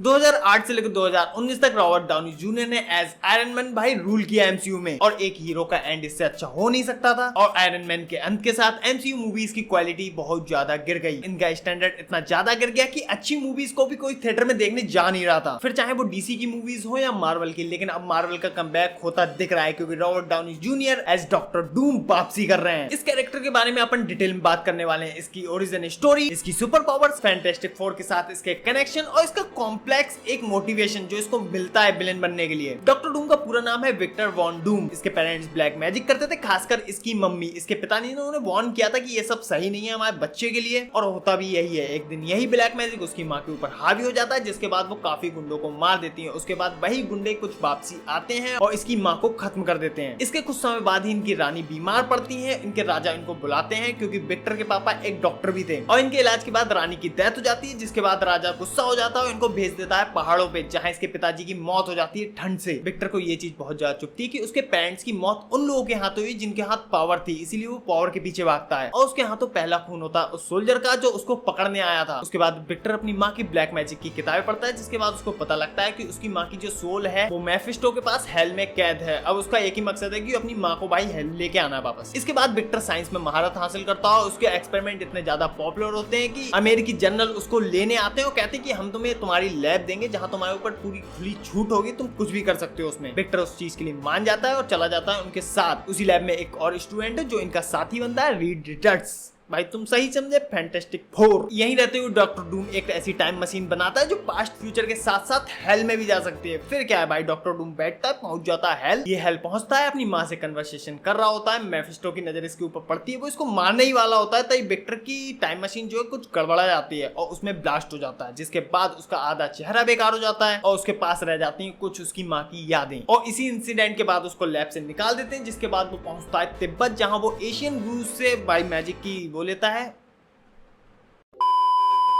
2008 से लेकर 2019 तक रॉबर्ट डाउनी जूनियर ने एज आयरन मैन भाई रूल किया एमसीयू में, और एक हीरो का एंड इससे अच्छा हो नहीं सकता था। और आयरन मैन के अंत के साथ एमसीयू मूवीज की क्वालिटी बहुत ज्यादा गिर गई। इनका स्टैंडर्ड इतना ज्यादा गिर गया कि अच्छी मूवीज को भी कोई थिएटर में देखने जा नहीं रहा था, फिर चाहे वो डीसी की मूवीज हो या मार्वल की। लेकिन अब मार्वल का कमबैक होता दिख रहा है, क्योंकि Robert Downey Junior as doctor Doom वापसी कर रहे हैं। इस कैरेक्टर के बारे में अपन डिटेल में बात करने वाले हैं, इसकी ओरिजिन स्टोरी, इसकी सुपर पावर्स, फैंटास्टिक फोर के साथ इसके कनेक्शन और इसका कॉम्प्लेक्स एक मोटिवेशन जो इसको मिलता है विलेन बनने के लिए। डॉक्टर डूम का पूरा नाम है विक्टर वॉन डूम। इसके पेरेंट्स ब्लैक मैजिक करते थे, खासकर इसकी मम्मी। इसके पिता ने उन्होंने वार्न किया था कि ये सब सही नहीं है हमारे बच्चे के लिए, और होता भी यही है। एक दिन यही ब्लैक मैजिक उसकी माँ के ऊपर हावी हो जाता है, जिसके बाद वो काफी गुंडों को मार देती है। उसके बाद वही गुंडे कुछ वापसी आते हैं और इसकी माँ को खत्म कर देते हैं। इसके कुछ समय बाद ही इनकी रानी बीमार पड़ती है। इनके राजा इनको बुलाते हैं, क्योंकि विक्टर के पापा एक डॉक्टर भी थे, और इनके इलाज के बाद रानी की डेथ हो जाती है। जिसके बाद राजा गुस्सा हो जाता है और इनको भेज देता है पहाड़ों पे, जहाँ इसके पिताजी की मौत हो जाती है ठंड से। विक्टर को ये चीज बहुत ज्यादा चुभती है कि उसके पेरेंट्स की मौत उन लोगों के हाथों हुई जिनके हाथ पावर थी, इसीलिए वो पावर के पीछे भागता है। और उसके हाथों पहला खून होता है उस सोल्जर का जो उसको पकड़ने आया था। उसके बाद विक्टर अपनी माँ की ब्लैक मैजिक की किताबें पढ़ता है, जिसके बाद उसको पता लगता है कि उसकी माँ की जो सोल है वो मेफिस्टो के पास हेल में कैद है। अब उसका एक ही मकसद है कि अपनी माँ को भाई हेल लेके आना वापस। इसके बाद विक्टर साइंस में महारत हासिल करता है। उसके एक्सपेरिमेंट इतने ज्यादा पॉपुलर होते हैं कि अमेरिकी जनरल उसको लेने आते हैं और कहते हैं कि हम तुम्हें तुम्हारी लैब देंगे जहां तुम्हारे ऊपर पूरी खुली छूट होगी, तुम कुछ भी कर सकते हो उसमें। विक्टर उस चीज के लिए मान जाता है और चला जाता है उनके साथ। उसी लैब में एक और स्टूडेंट है जो इनका साथी बनता है, रीड रिचर्ड्स। भाई तुम सही समझे, फैंटास्टिक फोर। यहीं रहते हुए डॉक्टर डूम एक ऐसी टाइम मशीन बनाता है जो पास्ट फ्यूचर के साथ साथ हेल में भी जा सकती है। फिर क्या है भाई, डॉक्टर डूम बैठता है, पहुंच जाता है हेल। ये हेल पहुंचता है, अपनी माँ से कन्वर्सेशन कर रहा होता है। मेफिस्टो की नजर इसके ऊपर पड़ती है, वो इसको मारने ही वाला होता है, तभी विक्टर की टाइम मशीन जो है कुछ गड़बड़ा जाती है और उसमें ब्लास्ट हो जाता है। जिसके बाद उसका आधा चेहरा बेकार हो जाता है और उसके पास रह जाती है कुछ उसकी माँ की यादें। और इसी इंसिडेंट के बाद उसको लैब से निकाल देते हैं। जिसके बाद वो पहुंचता है तिब्बत, जहां वो एशियन गुरु से भाई मैजिक की वो लेता है,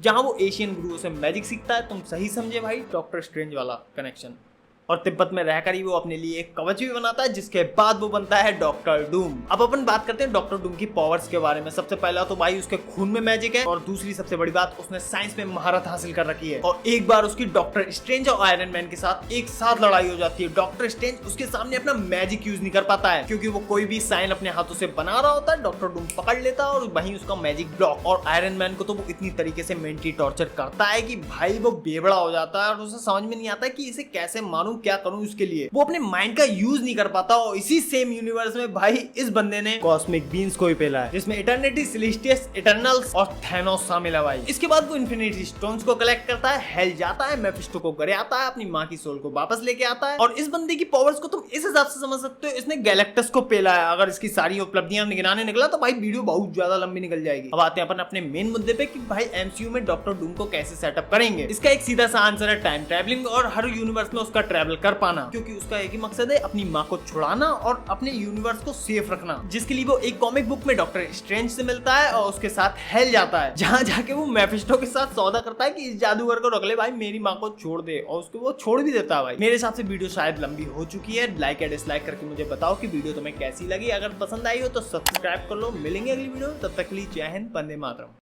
जहां वो एशियन गुरुओं से मैजिक सीखता है। तुम सही समझे भाई, डॉक्टर स्ट्रेंज वाला कनेक्शन। और तिब्बत में रहकर ही वो अपने लिए एक कवच भी बनाता है, जिसके बाद वो बनता है डॉक्टर डूम। अब अपन बात करते हैं डॉक्टर डूम की पावर्स के बारे में। सबसे पहला तो भाई उसके खून में मैजिक है, और दूसरी सबसे बड़ी बात, उसने साइंस में महारत हासिल कर रखी है। और एक बार उसकी डॉक्टर स्ट्रेंज और आयरन मैन के साथ एक साथ लड़ाई हो जाती है। डॉक्टर स्ट्रेंज उसके सामने अपना मैजिक यूज नहीं कर पाता है, क्योंकि वो कोई भी साइन अपने हाथों से बना रहा होता है। डॉक्टर डूम पकड़ लेता है और वहीं उसका मैजिक ब्लॉक। और आयरन मैन को तो वो इतनी तरीके से मेंटली टॉर्चर करता है कि भाई वो बेवड़ा हो जाता है और उसे समझ में नहीं आता कि इसे कैसे मारूं, क्या करूं इसके लिए। वो अपने माइंड का यूज नहीं कर पाता। और इसी सेम यूनिवर्स में भाई इस बंदे ने कॉस्मिक बीन्स को ही पेला है, जिसमें इटर्निटी, सेलेस्टियस, इटर्नल्स और थैनोस शामिल है भाई। इसके बाद वो इन्फिनिटी स्टोन्स को कलेक्ट करता है, हेल जाता है, मेफिस्टो को घर आता है, अपनी माँ की सोल को वापस लेके आता है। और इस बंदे की पावर्स को तुम इस हिसाब से समझ सकते हो, इसने गैलेक्टस को पेला है। अगर इसकी सारी उपलब्धियां गिनाने निकला तो भाई वीडियो बहुत ज्यादा लंबी निकल जाएगी। अब आते हैं अपन अपने मेन मुद्दे पे कि भाई एमसीयू में डॉक्टर डूम को कैसे सेटअप करेंगे। इसका एक सीधा सा आंसर है टाइम ट्रैवलिंग और हर यूनिवर्स में उसका ट्रैवल कर पाना, क्योंकि उसका एक ही मकसद है, अपनी माँ को छुड़ाना और अपने यूनिवर्स को सेफ रखना। जिसके लिए वो एक कॉमिक बुक में डॉक्टर स्ट्रेंज से मिलता है और उसके साथ हेल जाता है, जहाँ जाके वो मेफिस्टो के साथ सौदा करता है कि इस जादूगर को रख ले भाई, मेरी माँ को छोड़ दे। और उसको वो छोड़ भी देता है भाई। मेरे हिसाब से वीडियो शायद लंबी हो चुकी है। लाइक या डिसलाइक करके मुझे बताओ कि वीडियो तुम्हें कैसी लगी। अगर पसंद आई हो तो सब्सक्राइब कर लो। मिलेंगे अगली वीडियो, तब तक के लिए जय हिंद, वंदे मातरम।